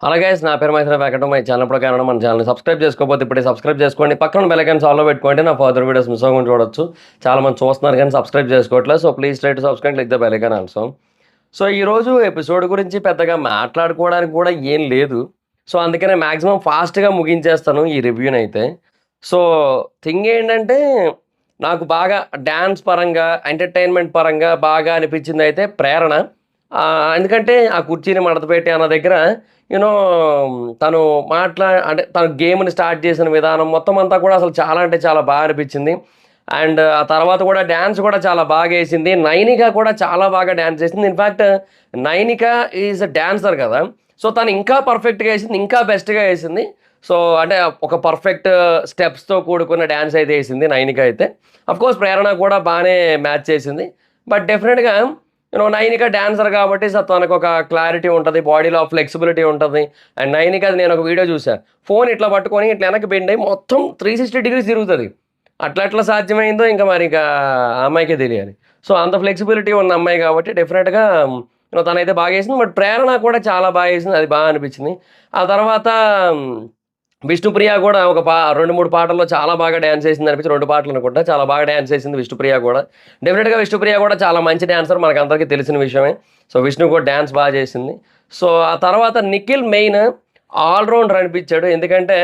అలాగే నా పేరు మైత్రి వెంకటం. మై ఛానల్ ప్రకారం మన ఛానల్‌ని సబ్స్క్రైబ్ చేసుకోకపోతే ఇప్పుడే సబ్స్క్రైబ్ చేసుకోండి. పక్కన బెల్ ఐకాన్ ఆల్‌లో పెట్టుకోండి. నా ఫర్దర్ వీడియోస్ మిస్ అవ్వకుండా చూడొచ్చు. చాలామంది చూస్తున్నారు కానీ సబ్స్క్రైబ్ చేసుకోవట్లేదు. So please try to subscribe, click the bell icon also. So ఈరోజు ఎపిసోడ్ గురించి పెద్దగా మాట్లాడుకోవడానికి కూడా ఏం లేదు. సో అందుకనే మాక్సిమం ఫాస్ట్‌గా ముగించేస్తాను ఈ రివ్యూనైతే. సో థింగ్ ఏంటంటే నాకు బాగా డాన్స్ పరంగా, ఎంటర్‌టైన్‌మెంట్ పరంగా బాగా అనిపించిందైతే 'ప్రేరణ'. ఎందుకంటే ఆ కుర్చీని మడతపెట్టి అన్న దగ్గర యూనో తను అంటే తను గేమ్‌ని స్టార్ట్ చేసిన విధానం మొత్తం అంతా కూడా అసలు చాలా అంటే చాలా అనిపించింది. అండ్ ఆ తర్వాత కూడా డాన్స్ కూడా చాలా బాగేసింది. 'నైనిక' కూడా చాలా బాగా డాన్స్ చేసింది. In fact 'Nainika' is a dancer కదా! సో తను ఇంకా పర్ఫెక్ట్‌గా ఏసింది. ఇంకా బెస్ట్‌గా ఏసింది. సో అంటే ఒక పర్ఫెక్ట్ స్టెప్స్‌తో కూడుకున్న డాన్స్ అయితే ఏసింది 'నైనిక' అయితే. అఫ్‌కోర్స్ 'ప్రేరణ' కూడా బానే మ్యాచ్ చేసింది. బట్ డెఫినిట్‌గా 'నైనిక' డాన్సర్ కాబట్టి తనకొక క్లారిటీ ఉంటది. బాడీలో ఫ్లెక్సిబిలిటీ ఉంటది. అండ్ 'నైనిక'ది నేనొక వీడియో చూసా. ఫోన్ ఇట్లా పట్టుకొని ఇట్లా వెనక్కి బెండ్ అయ్యి మొత్తం 360 డిగ్రీస్ తిరుగుతది. అట్లా ఎట్లా సాధ్యమైందో ఆ అమ్మాయికే తెలియాలి. సో అంత ఫ్లెక్సిబిలిటీ ఉన్న అమ్మాయి కాబట్టి డెఫినిట్‌గా తనైతే బాగేసింది. బట్ 'ప్రేరణ' కూడా చాలా బాగేసింది. అది అనిపించింది. ఆ తర్వాత 'విష్ణుప్రియ' కూడా ఒక 2, 3 పాటల్లో చాలా బాగా డాన్స్ చేసిందనిపించి 2 పాటలనుకుంటా. చాలా బాగా డాన్స్ చేసింది 'విష్ణుప్రియ' కూడా. డెఫినిట్‌గా 'విష్ణుప్రియ' కూడా చాలా మంచి డాన్సర్ మనకందరికీ తెలిసిన విషయమే. సో 'విష్ణు' కూడా డాన్స్ చేసింది. సో ఆ తర్వాత 'నిఖిల్' మెయిన్ ఆల్ రౌండర్ అనిపించాడు. ఎందుకంటే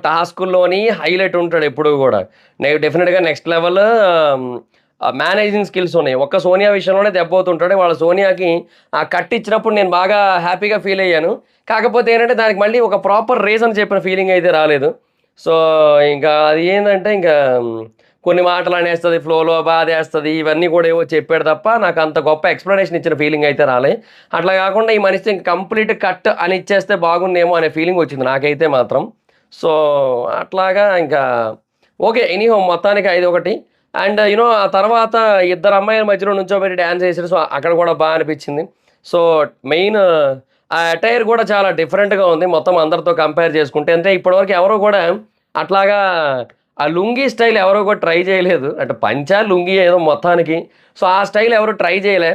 టాస్కుల్లోని హైలైట్ ఉంటాడు ఎప్పుడూ గూడా. డెఫినిట్‌గా నెక్స్ట్ లెవెల్ మేనేజింగ్ స్కిల్స్ ఉన్నాయి. ఒక్క సోనియా విషయంలోనే దెబ్బవుతుంటాడు. వాళ్ళ సోనియాకి ఆ కట్ ఇచ్చినప్పుడు నేను బాగా హ్యాపీగా ఫీల్ అయ్యాను. కాకపోతే ఏంటంటే దానికి మళ్ళీ ఒక ప్రాపర్ రీజన్ చెప్పిన ఫీలింగ్ అయితే రాలేదు. సో ఇంకా అది ఏందంటే కొన్ని మాటలు అనేస్తది, ఫ్లోలో బాధేస్తది. ఇవన్నీ కూడా ఏవో చెప్పాడు తప్ప నాకు అంత గొప్ప ఎక్స్‌ప్లనేషన్ ఇచ్చిన ఫీలింగ్ అయితే రాలే. అట్లా కాకుండా ఈ మనిషి కంప్లీట్ కట్ అని ఇచ్చేస్తే బాగుండేమో అనే ఫీలింగ్ వచ్చింది నాకైతే మాత్రం. సో అట్లాగా ఇంకా ఓకే. ఎనీహౌ మొత్తానికి 5-1. అండ్ ఆ తర్వాత ఇద్దరు అమ్మాయిల మధ్యలో నుంచోబెట్టి డాన్స్ చేసారు. సో అక్కడ కూడా అనిపించింది. సో మెయిన్ ఆ అటైర్ కూడా చాలా డిఫరెంట్‌గా ఉంది. మొత్తం అందరితో కంపేర్ చేసుకుంటే. అంటే ఇప్పటివరకు ఎవరు కూడా అట్లాగా ఆ లుంగీ స్టైల్ ఎవరు కూడా ట్రై చేయలేదు. అంటే పంచా, లుంగీ ఏదో మొత్తానికి. సో ఆ స్టైల్ ఎవరు ట్రై చేయలే.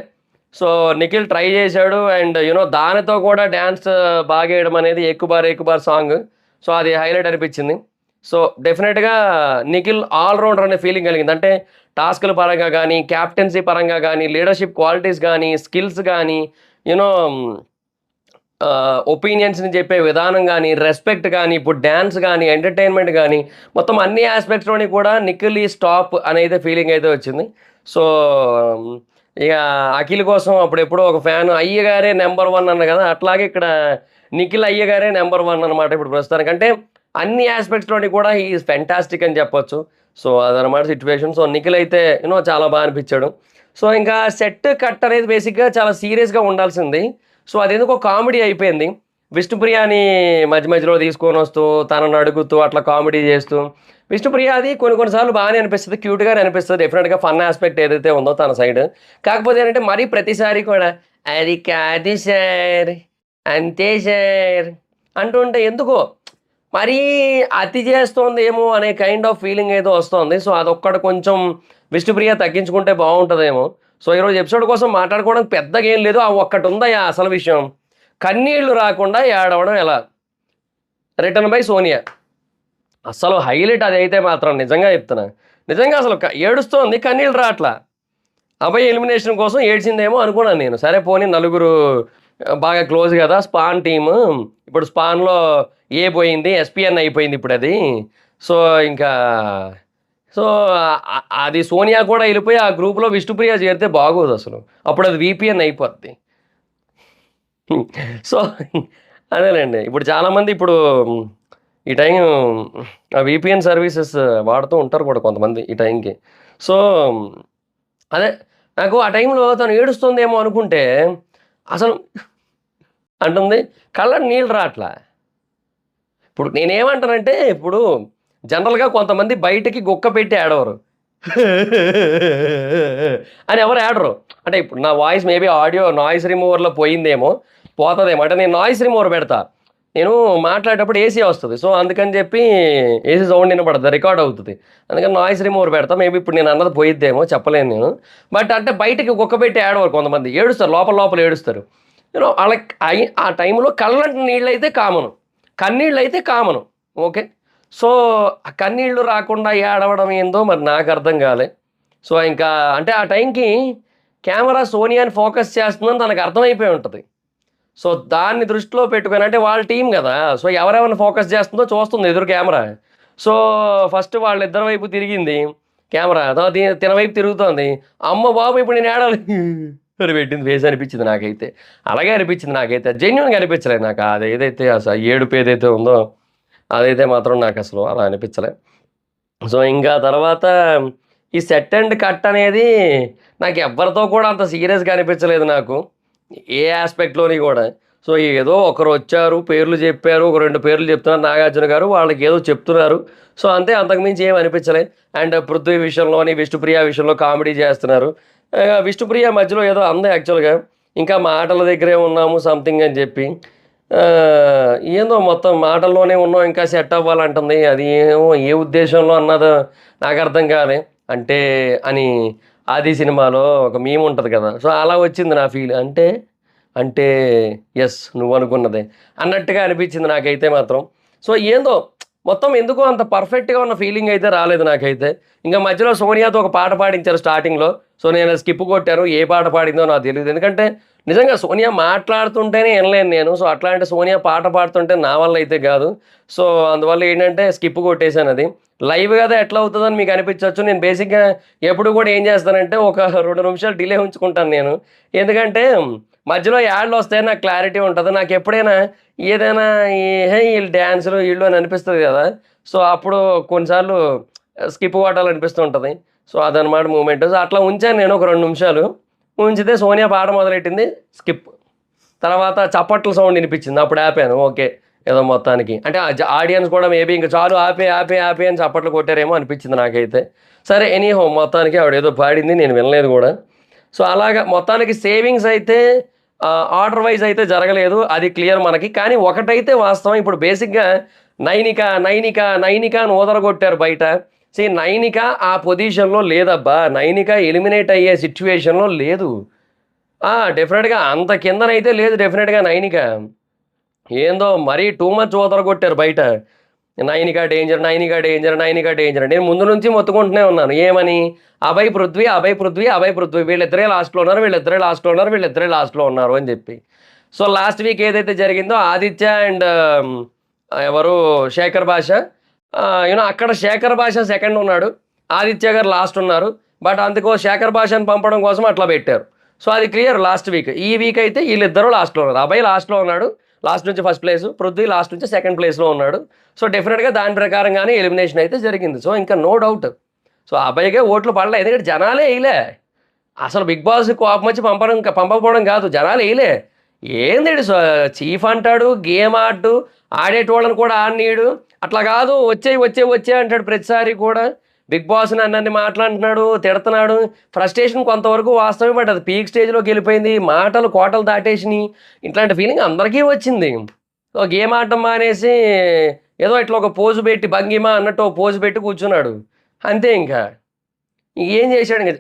సో నిఖిల్ ట్రై చేశాడు. అండ్ దానితో కూడా డాన్స్ బాగేయడం అనేది 'ఏక్ బార్ ఏక్ బార్' సాంగ్. సో అది హైలైట్ అనిపించింది. సో డెఫినిట్‌గా నిఖిల్ ఆల్ రౌండర్ అనే ఫీలింగ్ కలిగింది. అంటే టాస్క్‌ల పరంగా గానీ, క్యాప్టెన్సీ పరంగా గానీ, లీడర్‌షిప్ క్వాలిటీస్ గానీ, స్కిల్స్ గానీ, యూనో ఒపీనియన్స్‌ని చెప్పే విధానం గానీ, రెస్పెక్ట్ గానీ, ఇప్పుడు డాన్స్ గానీ, ఎంటర్‌టైన్‌మెంట్ గానీ, మొత్తం అన్ని యాస్పెక్ట్స్‌లోని కూడా నిఖిల్ ఈజ్ టాప్ అనైతే ఫీలింగ్ అయితే వచ్చింది. సో ఇక అఖిల్ కోసం అప్పుడెప్పుడో ఒక ఫ్యాన్ అయ్యగారే నంబర్ 1 అన్న కదా! అట్లాగే ఇక్కడ నిఖిల్ అయ్యగారే నంబర్ 1 అనమాట ఇప్పుడు ప్రస్తుతానికి. అంటే అన్ని యాస్పెక్ట్స్‌లోని కూడా హి ఈజ్ ఫెంటాస్టిక్ అని చెప్పొచ్చు. సో అదనమాట సిట్యుయేషన్. సో నిఖిల్ అయితే చాలా అనిపించాడు. సో ఇంకా సెట్ కట్ అనేది బేసిక్‌గా చాలా సీరియస్‌గా ఉండాల్సింది. సో అదెందుకో కామెడీ అయిపోయింది. విష్ణుప్రియని మధ్య మధ్యలో తీసుకొనొస్తూ, తనని అడుగుతూ అట్లా కామెడీ చేస్తూ, విష్ణుప్రియ అది కొన్ని కొన్ని సార్లు బానే అనిపిస్తది. క్యూట్‌గానే అనిపిస్తది. డెఫినిట్‌గా ఫన్ యాస్పెక్ట్ ఏదైతే ఉందో తన సైడ్. కాకపోతే ఏంటంటే మరీ ప్రతిసారి కూడా అది కాదు సార్, అంతే సార్ అంటుంటే ఎందుకో మరీ అతి చేస్తోందేమో అనే కైండ్ ఆఫ్ ఫీలింగ్ ఏదో వస్తోంది. సో అదొక్కటి కొంచెం విష్ణుప్రియ తగ్గించుకుంటే బావుంటదేమో. సో ఈరోజు ఎపిసోడ్ కోసం మాట్లాడుకోవడానికి పెద్దగా ఏం లేదు. ఆ ఒక్కటుందయ్యా అసలు విషయం. కన్నీళ్లు రాకుండా ఏడవడం ఎలా? Written by Sonia. అస్సలు హైలైట్ అదైతే మాత్రం నిజంగా చెప్తున్నా. నిజంగా అసలు ఏడుస్తోంది కన్నీళ్ళు రాట్లా. అభయ్ ఎలిమినేషన్ కోసం ఏడ్చిందేమో అనుకున్నాను నేను. సరే పోనీ నలుగురు బాగా క్లోజ్ కదా! Span team. ఇప్పుడు స్పాన్‌లో ఏ పోయింది. ఎస్‌పీఎన్ అయిపోయింది ఇప్పుడది. సో ఇంకా సో అది సోనియా కూడా ఎళ్ళిపోయి ఆ గ్రూప్‌లో విష్ణుప్రియ చేరితే బాగోదసలు. అప్పుడది వీపీఎన్ అయిపోద్ది. సో అదేలెండి. ఇప్పుడు చాలామంది ఈ టైం వీపీఎన్ సర్వీసెస్ వాడుతూ ఉంటారు కూడా కొంతమంది ఈ టైంకి. సో అదే నాకు ఆ టైంలో తను ఏడుస్తుందేమో అనుకుంటే అసలు అంటుంది కళ్ళకి నీళ్ళు రాట్లా. ఇప్పుడు నేనేమంటానంటే ఇప్పుడు జనరల్‌గా కొంతమంది బయటకి గుక్క పెట్టి ఏడవరు. అని ఎవరు ఏడరు. అంటే ఇప్పుడు నా వాయిస్ మేబీ ఆడియో నాయిస్ రిమూవర్‌లో పోయిందేమో, పోతదేమో. అంటే నేను నాయిస్ రిమూవర్ పెడతా. నేను మాట్లాడేటప్పుడు ఏసీ వస్తది. సో, అందుకని చెప్పి ఏసీ సౌండ్ ఇనపడదు. రికార్డ్ అవుతది. అందుకని నాయిస్ రిమూవర్ పెడతా. మేబీ ఇప్పుడు నేను అన్నది పోయిద్దేమో చెప్పలేను నేను. బట్ అంటే బయటకి గుక్క పెట్టి ఏడవరు కొంతమంది. ఏడుస్తారు. లోపల లోపల ఏడుస్తారు. వాళ్ళకి ఆ టైంలో కళ్ళంటి నీళ్ళైతే కామను. కన్నీళ్ళైతే కామను. ఓకే. సో, ఆ కన్నీళ్ళు రాకుండా ఏడవడం ఏందో మరి నాకర్థం కాలే. సో, ఇంకా అంటే ఆ టైంకి కెమెరా సోనియాని ఫోకస్ చేస్తుందని తనకు అర్థమైపోయి ఉంటది. సో, దాన్ని దృష్టిలో పెట్టుకొని అంటే వాళ్ళ టీమ్ గదా! సో, ఎవరెవరిని ఫోకస్ చేస్తుందో చూస్తుంది ఎదురు కెమెరా. సో, ఫస్ట్ వాళ్ళిద్దరి వైపు తిరిగింది కెమెరా. తర్వాత తిన వైపు తిరుగుతోంది. అమ్మ బాబోయ్! ఇప్పుడు నేను ఏడాలి అని పెట్టింది ఫేస్ అనిపించింది నాకైతే. అలాగే అనిపించింది నాకైతే. జెన్యూన్‌గా అనిపించలేదు నాకు. అదేదైతే ఏడుపు ఏదైతే ఉందో అదైతే మాత్రం నాకసలు అలా అనిపించలే. సో, ఇంకా తర్వాత ఈ సెట్ అండ్ కట్ అనేది నాకెవ్వరితో కూడా అంత సీరియస్‌గా అనిపించలేదు నాకు. ఏ యాస్పెక్ట్‌లోని గూడా. సో, ఏదో ఒకరొచ్చారు, పేర్లు జెప్పారు. ఒక 2 పేర్లు చెప్తున్నారు 'నాగార్జున' గారు. వాళ్ళకేదో చెప్తున్నారు. సో, అంతే అంతకు మించి ఏమి అనిపించలే. అండ్ 'పృథ్వీ' విషయంలోని, 'విష్ణుప్రియ' విషయంలో కామెడీ జేస్తున్నారు. 'విష్ణుప్రియ' మధ్యలో ఏదో అంది యాక్చువల్‌గా. ఇంకా మాటల దగ్గరే ఉన్నాము సంథింగ్ అని జెప్పి. ఏందో మొత్తం మాటల్లోనే ఉన్నాం ఇంకా సెట్ అవ్వాలంటుంది. అది ఏమో ఏ ఉద్దేశంలో అన్నదో నాకర్థం కాలే. అంటే అని 'ఆది' సినిమాలో ఒక మీమ్ ఉంటది కదా! సో, అలా వచ్చింది నా ఫీల్. అంటే యెస్ నువ్వనుకున్నదే అన్నట్టుగా అనిపించింది నాకైతే మాత్రం. సో, ఏందో మొత్తం ఎందుకో అంత పర్ఫెక్ట్‌గా ఉన్న ఫీలింగ్ అయితే రాలేదు నాకైతే. ఇంక మధ్యలో సోనియాతో ఒక పాట పాడించారు స్టార్టింగ్‌లో. సో, నేను స్కిప్ కొట్టాను. ఏ పాట పాడిందో నాకు తెలీదు. ఎందుకంటే నిజంగా సోనియా మాట్లాడుతుంటేనే ఇనలేను నేను. సో, అట్లాంటి సోనియా పాట పాడుతుంటే నా వల్ల అయితే గాదు. సో, అందువల్ల ఏంటంటే స్కిప్ కొట్టేసానది. లైవ్ గదా! ఎట్లా అవుతదని మీకు అనిపించొచ్చు. నేను బేసిక్‌గా ఎప్పుడు గూడా ఏం చేస్తానంటే ఒక 2 నిమిషాలు డిలే ఉంచుకుంటాను నేను. ఎందుకంటే మధ్యలో యాడ్‌లొస్తాయి నాకు క్లారిటీ ఉంటది. నాకెప్పుడైనా ఏదైనా ఈళ్ళు డాన్సులు ఈళ్ళు అని అనిపిస్తది గదా! సో, అప్పుడు కొన్నిసార్లు స్కిప్ కొట్టాలనిపిస్తూ ఉంటది. సో, అదనమాట మూమెంట్. సో, అట్లా ఉంచాను నేను ఒక 2 నిమిషాలు. ఉంచితే సోనియా పాట మొదలెట్టింది. స్కిప్. తర్వాత చప్పట్ల సౌండ్ ఇనిపించింది. అప్పుడు ఆపాను. ఓకే. ఏదో మొత్తానికి. అంటే ఆడియన్స్ కూడా మేబీ ఇంక చాలు ఆపేయి అని చప్పట్లు కొట్టారేమో అనిపించింది నాకైతే. సరే ఎనీహౌ మొత్తానికి ఆవిడేదో పాడింది. నేను వినలేదు గూడా. సో, అలాగా మొత్తానికి సేవింగ్స్ అయితే ఆర్డర్ వైస్ అయితే జరగలేదు. అది క్లియర్ మనకి. కానీ ఒకటైతే వాస్తవం. ఇప్పుడు బేసిక్‌గా నైనిక అని ఊదరగొట్టారు బయట. నైనిక ఆ పొజిషన్‌లో లేదబ్బా! నైనిక ఎలిమినేట్ అయ్యే సిట్యుయేషన్‌లో లేదు. డెఫినెట్‌గా అంత కిందనైతే లేదు డెఫినెట్‌గా నైనిక. ఏందో మరీ టూ మచ్ ఊదరగొట్టారు బయట. నైనిక డేంజర్. నేను ముందు నుంచి మొత్తుకుంటూనే ఉన్నాను. ఏమని? అభయ్ పృథ్వీ వీళ్ళిద్దరే లాస్ట్‌లో ఉన్నారు అని జెప్పి. సో, లాస్ట్ వీక్ ఏదైతే జరిగిందో ఆదిత్య అండ్ ఎవరు 'శేఖర్ భాష' అక్కడ 'శేఖర్ భాష' సెకండ్ ఉన్నాడు. ఆదిత్య గారు లాస్ట్ ఉన్నారు. బట్ అందుకో 'శేఖర్ భాషని' పంపడం కోసం అట్లా పెట్టారు. సో, అది క్లియర్ లాస్ట్ వీక్. ఈ వీక్ అయితే ఈళ్ళిద్దరూ లాస్ట్‌లో ఉన్నారు. అభయ్ లాస్ట్‌లో ఉన్నాడు. లాస్ట్ నుంచి ఫస్ట్ ప్లేసు. పృథ్వీ లాస్ట్ నుంచి సెకండ్ ప్లేస్‌లో ఉన్నాడు. సో, డెఫినిట్‌గా దాని ప్రకారంగానే ఎలిమినేషన్ అయితే జరిగింది. సో, ఇంకా నో డౌట్. సో, అభయ్‌కే ఓట్లు పడలే. ఎందుకంటే జనాలే ఎయలే. అసలు 'బిగ్ బాస్' కోపమొచ్చి పంపకపోవడం కాదు. జనాలు ఎయలే. ఏందీడు చీఫ్ అంటాడు, గేమ్ ఆడడు, ఆడేటోళ్ళని కూడా ఆడనీయడు. అట్లా కాదు వచ్చేయి అంటాడు ప్రతిసారి కూడా. 'బిగ్ బాస్' నన్నన్ని మాటలంటున్నాడు, తిడతన్నాడు. ఫ్రస్ట్రేషన్ కొంతవరకు వాస్తవమే. బట్ అది పీక్ స్టేజ్‌లోకెళ్ళిపోయింది. మాటలు కోటలు దాటేసినియి. ఇట్లాంటి ఫీలింగ్ అందరికీ వచ్చింది. సో, గేమ్ ఆడటం మానేసి ఏదో ఇట్లా ఒక పోజు పెట్టి భంగిమ అన్నట్టు ఒక పోజు పెట్టి కూర్చున్నాడు. అంతే ఇంకా. ఏం చేశాడు ఇంక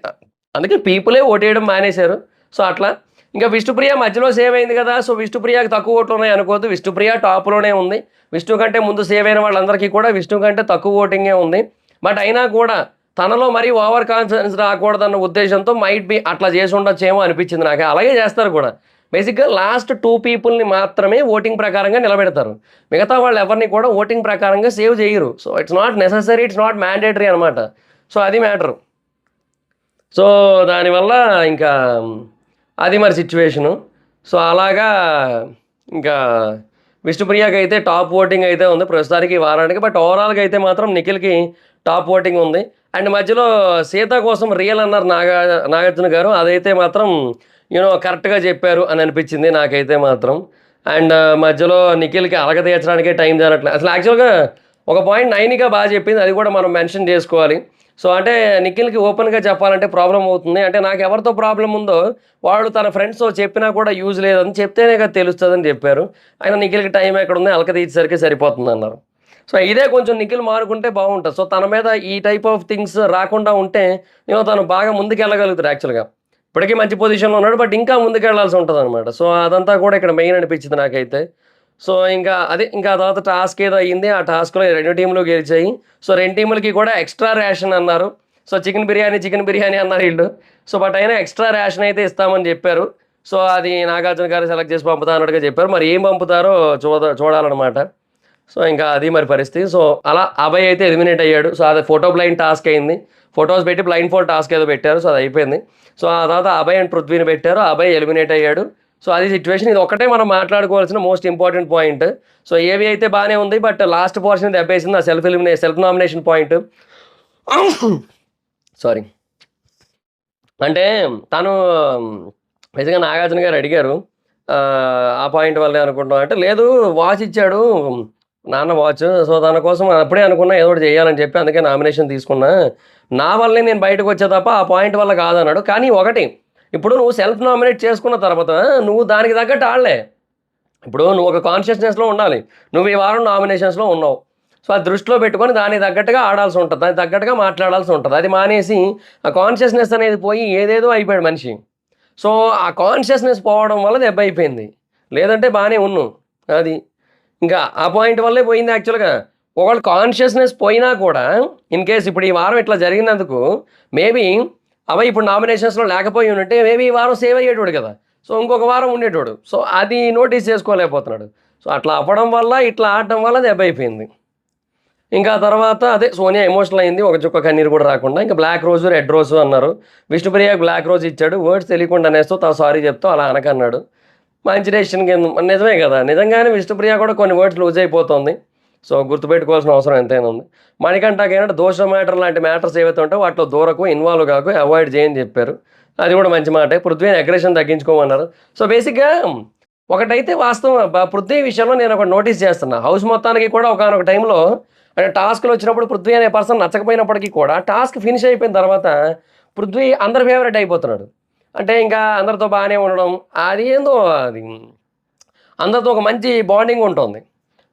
అందుకే పీపులే ఓటేయడం మానేశారు. సో, అట్లా. ఇంకా 'విష్ణుప్రియ' మధ్యలో సేవ్ అయింది కదా! సో, 'విష్ణుప్రియ'కి తక్కువ ఓట్లున్నాయి అనుకోవద్దు. 'విష్ణుప్రియ' టాప్‌లోనే ఉంది. విష్ణు కంటే ముందు సేవ్ అయిన వాళ్ళందరికీ కూడా విష్ణు కంటే తక్కువ ఓటింగే ఉంది. బట్ అయినా కూడా తనలో మరీ ఓవర్ కాన్ఫిడెన్స్ రాకూడదన్న ఉద్దేశంతో మైట్ బీ అట్లా చేసి ఉండొచ్చేమో అనిపించింది నాకు. అలాగే చేస్తారు కూడా. బేసిక్‌గా లాస్ట్ 2 పీపుల్‌ని మాత్రమే ఓటింగ్ ప్రకారంగా నిలబెడతారు. మిగతా వాళ్ళెవరిని కూడా ఓటింగ్ ప్రకారంగా సేవ్ చేయరు. So, it's not necessary, it's not mandatory అనమాట. సో, అది మ్యాటరు. సో, దానివల్ల ఇంకా అది మరి సిట్యుయేషను. సో, అలాగా ఇంకా 'విష్ణుప్రియ'కైతే టాప్ ఓటింగ్ అయితే ఉంది ప్రస్తుతానికి ఈ వారానికి. బట్ ఓవరాల్‌గా అయితే మాత్రం నిఖిల్‌కి టాప్ ఓటింగ్ ఉంది. అండ్ మధ్యలో 'సీత కోసం రియల్' అన్నారు నాగార్జున గారు. అదైతే మాత్రం కరెక్ట్‌గా చెప్పారు అని అనిపించింది నాకైతే మాత్రం. అండ్ మధ్యలో నిఖిల్‌కి అలక తీర్చడానికే టైం జరగట్లేదు. అసలు యాక్చువల్‌గా ఒక పాయింట్ నైనిక బాగా చెప్పింది. అది కూడా మనం మెన్షన్ చేసుకోవాలి. సో, అంటే నిఖిల్‌కి ఓపెన్‌గా చెప్పాలంటే ప్రాబ్లమ్ అవుతుంది. అంటే నాకెవరితో ప్రాబ్లమ్ ఉందో వాళ్ళు తన ఫ్రెండ్స్‌తో చెప్పినా కూడా యూజ్ లేదని చెప్తేనే కదా తెలుస్తదని చెప్పారు. అయినా నిఖిల్‌కి టైం ఎక్కడుంది అలక తీర్చేసరికి సరిపోతుందన్నారు. సో, ఇదే కొంచెం నిఖిల్ మానుకుంటే బాగుంటది. సో, తన మీద ఈ టైప్ ఆఫ్ థింగ్స్ రాకుండా ఉంటే తను బాగా ముందుకెళ్ళగలుగుతాడు యాక్చువల్‌గా. ఇప్పటికీ మంచి పొజిషన్‌లో ఉన్నాడు. బట్ ఇంకా ముందుకెళ్ళాల్సి ఉంటదనమాట. సో, అదంతా కూడా ఇక్కడ మెయిన్ అనిపించింది నాకైతే. సో, ఇంకా ఆ తర్వాత టాస్క్ ఏదో అయింది. ఆ టాస్క్‌లో 2 టీమ్‌లు గెలిచాయి. సో, 2 టీములకి కూడా ఎక్స్‌ట్రా రేషన్ అన్నారు. సో, చికెన్ బిర్యానీ అన్నారు ఈళ్ళు. సో, బట్ అయినా ఎక్స్‌ట్రా రేషన్ అయితే ఇస్తామని జెప్పారు. సో, అది నాగార్జున గారు సెలెక్ట్ చేసి పంపుతా అన్నట్టుగా చెప్పారు. మరి ఏం పంపుతారో చూడాలనమాట. సో, ఇంకా అది మరి పరిస్థితి. సో, అలా అభయ్ అయితే ఎలిమినేట్ అయ్యాడు. సో, అది ఫోటో బ్లైండ్ టాస్క్ అయింది. ఫోటోస్ పెట్టి బ్లైండ్ ఫోల్డ్ టాస్క్ ఏదో పెట్టారు. సో, అది అయిపోయింది. సో, ఆ తర్వాత అభయ్ అండ్ పృథ్వీని పెట్టారు. అభయ్ ఎలిమినేట్ అయ్యాడు. సో, అది సిట్యుయేషన్. ఇది ఒక్కటే మనం మాట్లాడుకోవాల్సిన మోస్ట్ ఇంపార్టెంట్ పాయింట్. సో, ఏవి అయితే బానే ఉంది. బట్ లాస్ట్ పోర్షన్ దెబ్బేసింది. ఆ సెల్ఫ్ నామినేషన్ పాయింట్. సారీ. అంటే తను నిజంగా నాగార్జున గారు అడిగారు. ఆ పాయింట్ వల్లే అనుకుంటున్నాం అంటే, లేదు వాచ్ ఇచ్చాడు నాన్న వాచ్. సో, తన కోసం అప్పుడే అనుకున్నా ఏదో ఒకటి చేయాలని చెప్పి అందుకే నామినేషన్ తీసుకున్నా. నా వల్లే నేను బయటకొచ్చా తప్ప ఆ పాయింట్ వల్ల కాదన్నాడు. కానీ ఒకటి, ఇప్పుడు నువ్వు సెల్ఫ్ నామినేట్ చేసుకున్న తర్వాత నువ్వు దానికి తగ్గట్టు ఆడలే. ఇప్పుడు నువ్వు ఒక కాన్షియస్‌నెస్‌లో ఉండాలి. నువ్వు ఈ వారం నామినేషన్స్‌లో ఉన్నావు. సో, అది దృష్టిలో పెట్టుకొని దానికి తగ్గట్టుగా ఆడాల్సి ఉంటది. దానికి తగ్గట్టుగా మాట్లాడాల్సి ఉంటది. అది మానేసి ఆ కాన్షియస్‌నెస్ అనేది పోయి ఏదేదో అయిపోయాడు మనిషి. సో, ఆ కాన్షియస్‌నెస్ పోవడం వల్ల దెబ్బయిపోయింది. లేదంటే బానే ఉన్నావు. అది. ఇంకా ఆ పాయింట్ వల్లే పోయింది యాక్చువల్‌గా. ఒకవేళ కాన్షియస్‌నెస్ పోయినా కూడా ఇన్ కేస్ ఇప్పుడు ఈ వారం ఇట్లా జరిగినందుకు మేబీ అభయ్ ఇప్పుడు నామినేషన్స్‌లో లేకపోయి ఉండుంటే మేబీ ఈ వారం సేవ్ అయ్యేటోడు కదా! సో, ఇంకొక వారం ఉండేటోడు. సో, అది నోటీస్ చేసుకోలేకపోతున్నాడు. సో, అట్లా అవ్వడం వల్ల, ఇట్లా ఆడడం వల్ల దెబ్బయిపోయింది. ఇంకా తర్వాత అదే సోనియా ఎమోషనల్ అయింది. ఒక చుక్క కన్నీరు కూడా రాకుండా. ఇంకా బ్లాక్ రోజ్, రెడ్ రోజ్ అన్నారు. విష్ణుప్రియకి బ్లాక్ రోజ్ ఇచ్చాడు. వర్డ్స్ తెలియకుండా అనేస్తూ తాను సారీ చెప్తూ అలా అనకన్నాడు. మంచి డెసిషన్ కింద నిజమే కదా! నిజంగానే విష్ణుప్రియ కూడా కొన్ని వర్డ్స్ లూజ్ అయిపోతుంది. సో, గుర్తుపెట్టుకోవాల్సిన అవసరం ఎంతైనా ఉంది. మణికంఠకేంటంటే దోష మ్యాటర్ లాంటి మ్యాటర్స్ ఏవైతే ఉంటాయో వాటిలో దూరకు, ఇన్వాల్వ్ కాకు, అవాయిడ్ చేయని చెప్పారు. అది కూడా మంచి మాటే. పృథ్వీని అగ్రెషన్ తగ్గించుకోమన్నారు. సో, బేసిక్‌గా ఒకటైతే వాస్తవం పృథ్వీ విషయంలో నేను ఒకటి నోటీస్ చేస్తున్నా. హౌస్ మొత్తానికి కూడా ఒకానొక టైంలో అంటే టాస్క్‌లు వచ్చినప్పుడు పృథ్వీ అనే పర్సన్ నచ్చకపోయినప్పటికీ కూడా టాస్క్ ఫినిష్ అయిపోయిన తర్వాత పృథ్వీ అందరి ఫేవరెట్ అయిపోతున్నాడు. అంటే ఇంకా అందరితో బానే ఉండడం. అది ఏందో అది అందరితో ఒక మంచి బాండింగ్ ఉంటుంది.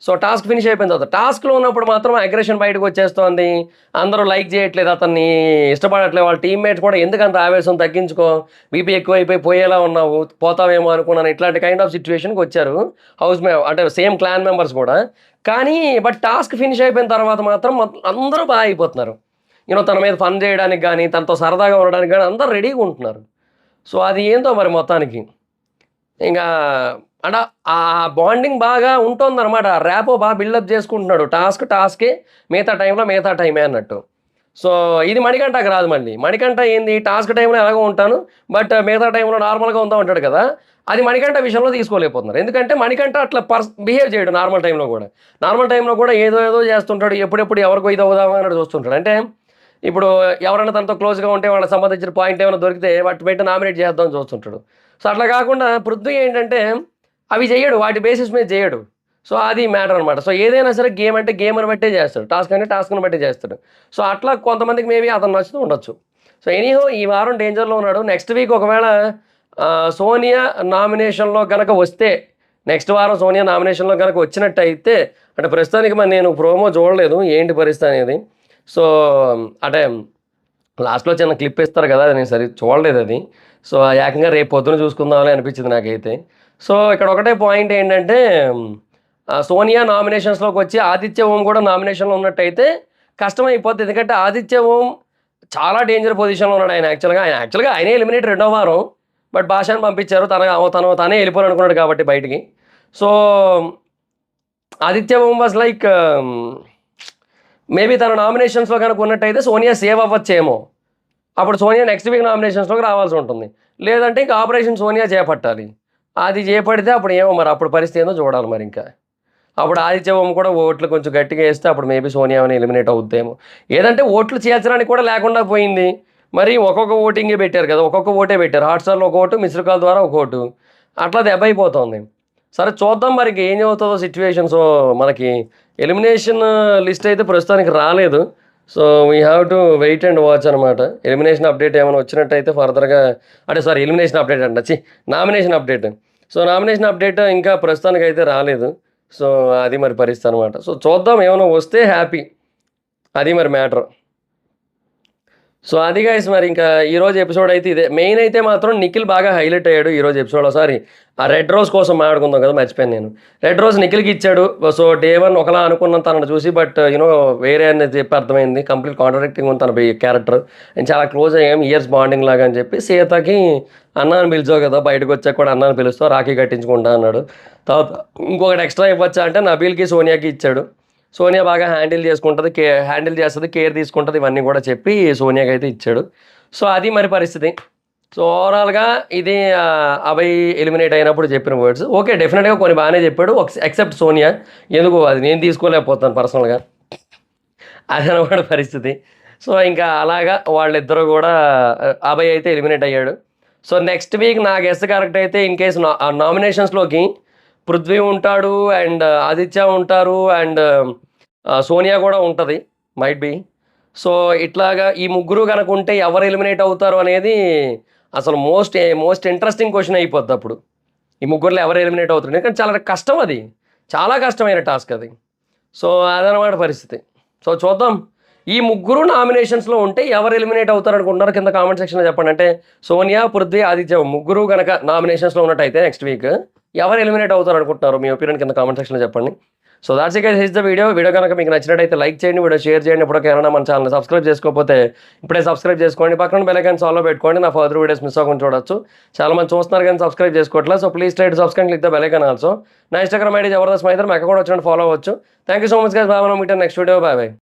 సో, టాస్క్ ఫినిష్ అయిపోయిన తర్వాత టాస్క్‌లో ఉన్నప్పుడు మాత్రం అగ్రెషన్ బయటకొచ్చేస్తోంది. అందరూ లైక్ చేయట్లేదు అతన్ని, ఇష్టపడట్లేదు. వాళ్ళ టీమ్‌మేట్స్ కూడా ఎందుకంత ఆవేశం తగ్గించుకో, బీపీ ఎక్కువైపోయి పోయేలా ఉన్నావు, పోతావేమో అనుకున్నాను. ఇట్లాంటి కైండ్ ఆఫ్ సిట్యుయేషన్‌కొచ్చారు. అంటే సేమ్ క్లాన్ మెంబర్స్ కూడా. కానీ బట్ టాస్క్ ఫినిష్ అయిపోయిన తర్వాత మాత్రం అందరూ బాగా అయిపోతున్నారు. తన మీద ఫన్ చేయడానికి గానీ, తనతో సరదాగా ఉండడానికి గానీ అందరూ రెడీగా ఉంటున్నారు. సో, అది ఏందో మరి మొత్తానికి. ఇంగా అంటే ఆ బాండింగ్ బాగా ఉంటోందనమాట. ర్యాపో బాగా బిల్డప్ చేసుకుంటున్నాడు. టాస్కే, మిగతా టైంలో మిగతా టైమే అన్నట్టు. సో, ఇది మణికంఠకి రాదు మళ్ళీ. మణికంఠ ఏంది టాస్క్ టైంలో ఎలాగో ఉంటాను. బట్ మిగతా టైంలో నార్మల్‌గా ఉందాం అంటాడు కదా! అది మణికంఠ విషయంలో తీసుకోలేకపోతున్నారు. ఎందుకంటే మణికంఠ అట్లా బిహేవ్ చేయడు నార్మల్ టైంలో గూడా. నార్మల్ టైంలో కూడా ఏదో చేస్తుంటాడు. ఎప్పుడెప్పుడు ఎవరికో ఇది అవుదామా అన్నట్టు చూస్తుంటాడు. అంటే ఇప్పుడు ఎవరైనా తనతో క్లోజ్‌గా ఉంటే వాళ్ళకి సంబంధించిన పాయింట్ ఏమైనా దొరికితే వాటిని పెట్టి నామినేట్ చేద్దామని చూస్తుంటాడు. సో, అట్లా కాకుండా పృథ్వీ ఏంటంటే అవి చెయ్యడు. వాటి బేసిస్ మీద చేయడు. సో, అది మ్యాటర్ అనమాట. సో, ఏదైనా సరే గేమ్ అంటే గేమ్‌ని బట్టే చేస్తాడు. టాస్క్ అంటే టాస్క్‌ని బట్టే చేస్తాడు. సో, అట్లా కొంతమందికి మేబీ అతను నచ్చుతూ ఉండొచ్చు. సో, ఎనీహౌ ఈ వారం డేంజర్‌లో ఉన్నాడు. నెక్స్ట్ వీక్ ఒకవేళ సోనియా నామినేషన్‌లో గనక వస్తే, నెక్స్ట్ వారం సోనియా నామినేషన్‌లో గనక వచ్చినట్టయితే అంటే ప్రస్తుతానికి మరి నేను ప్రోమో చూడలేదు. ఏంటి పరిస్థితి అనేది. సో, అంటే లాస్ట్‌లో చిన్న క్లిప్ ఇస్తారు కదా! అది నేను సరిగ్గా చూడలేదది. సో, ఏకంగా రేపు పొద్దున చూసుకుందాంలే అనిపించింది నాకైతే. సో, ఇక్కడ ఒకటే పాయింట్ ఏంటంటే సోనియా నామినేషన్స్‌లోకొచ్చి ఆదిత్య ఓం కూడా నామినేషన్‌లో ఉన్నట్టయితే కష్టమైపోద్ది. ఎందుకంటే ఆదిత్య ఓం చాలా డేంజర్ పొజిషన్‌లో ఉన్నాడు యాక్చువల్‌గా ఆయనే ఎలిమినేట్ రెండో వారం. బట్ భాషాని పంపించారు. తనే వెళ్ళిపోవాలనుకున్నాడు కాబట్టి బయటికి. So, Aditya Om was like maybe తన నామినేషన్స్‌లో గనుక ఉన్నట్టయితే సోనియా సేవ్ అవ్వచ్చేమో. అప్పుడు సోనియా నెక్స్ట్ వీక్ నామినేషన్స్‌లోకి రావాల్సి ఉంటుంది. లేదంటే ఇంక ఆపరేషన్ సోనియా చేపట్టాలి. అది చేపడితే అప్పుడు ఏమో మరి అప్పుడు పరిస్థితి ఏందో చూడాలి మరి ఇంకా. అప్పుడు ఆదిత్య ఓం కూడా ఓట్లు కొంచెం గట్టిగా ఏస్తే అప్పుడు మేబీ సోనియా ఏమైనా ఎలిమినేట్ అవుద్దేమో. ఏదంటే ఓట్లు చేర్చడానికి కూడా లేకుండా పోయింది. మరి ఒక్కొక్క ఓటింగే పెట్టారు కదా! ఒక్కొక్క ఓటే పెట్టారు. హాట్‌స్టార్‌లో ఒక ఓటు, మిస్డ్ కాల్ ద్వారా ఒక ఓటు. అట్లా దెబ్బయిపోతోంది. సరే చూద్దాం మరి ఏం అవుతుందో సిట్యుయేషన్. సో, మనకి ఎలిమినేషన్ లిస్ట్ అయితే ప్రస్తుతానికి రాలేదు. So, we have to wait and watch అనమాట. ఎలిమినేషన్ అప్డేట్ ఏమైనా వచ్చినట్టయితే ఫర్దర్‌గా ఎలిమినేషన్ అప్డేట్ అంట. Nomination update. So, nomination update ఇంకా ప్రస్తుతానికైతే రాలేదు. సో, అది మరి పరిస్థితి అనమాట. సో, చూద్దాం ఏమైనా వస్తే హ్యాపీ. అది మరి మ్యాటర్. సో అది గైస్ మరి ఇంకా ఈరోజు ఎపిసోడ్ అయితే ఇదే. మెయిన్ అయితే మాత్రం నిఖిల్ బాగా హైలైట్ అయ్యాడు ఈరోజు ఎపిసోడ్లో. సారీ, ఆ రెడ్ రోజ్ కోసం మాట్లాడుకుందాం కదా, మర్చిపోయాను నేను. రెడ్ రోజ్ నిఖిల్కి ఇచ్చాడు. సో డే వన్ ఒకలా అనుకున్నాను తనను చూసి, బట్ యూనో వేరే అనేది చెప్పి అర్థమైంది. కంప్లీట్ కాంట్రాడిక్టింగ్ ఉంది తన క్యారెక్టర్. అండ్ చాలా క్లోజ్ అయ్యాం, ఇయర్స్ బాండింగ్ లాగా అని చెప్పి సీతకి అన్న అని పిలిచావు కదా, బయటకు వచ్చాక కూడా అన్న అని పిలుస్తావు, రాఖీ కట్టించుకుంటా అన్నాడు. తర్వాత ఇంకొకటి ఎక్స్ట్రా ఇవ్వచ్చా అంటే నబీల్కి సోనియాకి ఇచ్చాడు. సోనియా బాగా హ్యాండిల్ చేస్తుంది, కేర్ తీసుకుంటుంది, ఇవన్నీ కూడా చెప్పి సోనియాకి అయితే ఇచ్చాడు. సో అది మరి పరిస్థితి. సో ఓవరాల్గా ఇది అభయ్ ఎలిమినేట్ అయినప్పుడు చెప్పిన వర్డ్స్. ఓకే, డెఫినెట్గా కొన్ని బాగానే చెప్పాడు, ఎక్సెప్ట్ సోనియా. ఎందుకు అది నేను తీసుకోలేకపోతాను పర్సనల్గా, అదనమాట పరిస్థితి. సో ఇంకా అలాగా వాళ్ళిద్దరూ కూడా అభయ్ అయితే ఎలిమినేట్ అయ్యాడు. సో నెక్స్ట్ వీక్ నా గెస్ కరెక్ట్ అయితే ఇన్ కేసు నామినేషన్స్లోకి పృథ్వీ ఉంటాడు, అండ్ ఆదిత్య ఉంటారు, అండ్ సోనియా కూడా ఉంటుంది, మైట్ బీ. సో ఇట్లాగా ఈ ముగ్గురు కనుక ఉంటే ఎవరు ఎలిమినేట్ అవుతారు అనేది అసలు మోస్ట్ ఇంట్రెస్టింగ్ క్వశ్చన్ అయిపోద్ది అప్పుడు. ఈ ముగ్గురులో ఎవరు ఎలిమినేట్ అవుతారు, ఎందుకంటే చాలా కష్టం, అది చాలా కష్టమైన టాస్క్ అది. సో అదనమాట పరిస్థితి. సో చూద్దాం, ఈ ముగ్గురు నామినేషన్స్లో ఉంటే ఎవరు ఎలిమినేట్ అవుతారు అనుకుంటున్నారు కింద కామెంట్ సెక్షన్లో చెప్పండి. అంటే సోనియా, పృథ్వీ, ఆదిత్య ముగ్గురు కనుక నామినేషన్స్లో ఉన్నట్టయితే నెక్స్ట్ వీక్ ఎవరు ఎలిమినేట్ అవుతారు అనుకుంటున్నారు, మీ ఒపీనియన్ కింద కామెంట్ సెక్షన్లో చెప్పండి. So that's it guys, his the video కనుక మీకు నచ్చినట్టయితే లైక్ చేయండి, వీడియో షేర్ చేయండి. ఎప్పటికైనా మన ఛానల్ సబ్స్క్రైబ్ చేసుకోకపోతే ఇప్పుడే సబ్స్క్రైబ్ చేసుకోండి, పక్కన బెల్ ఐకాన్ ఆల్లో పెట్టుకోండి, నా ఫర్దర్ వీడియోస్ మిస్ అవ్వకుండా చూడొచ్చు. చాలా మంది చూస్తున్నారు కానీ సబ్స్క్రైబ్ చేసుకోవట్లేదు. So please try to subscribe, click the bell icon also. నా ఇన్స్టాగ్రామ్ ఐడి జబర్దస్త్ మైదర్, మీ అక్కడ కూడా వచ్చి ఫాలో అవ్వచ్చు. Thank you so much guys, bye. మనం మీట్ నెక్స్ట్ వీడియో, బాయ్.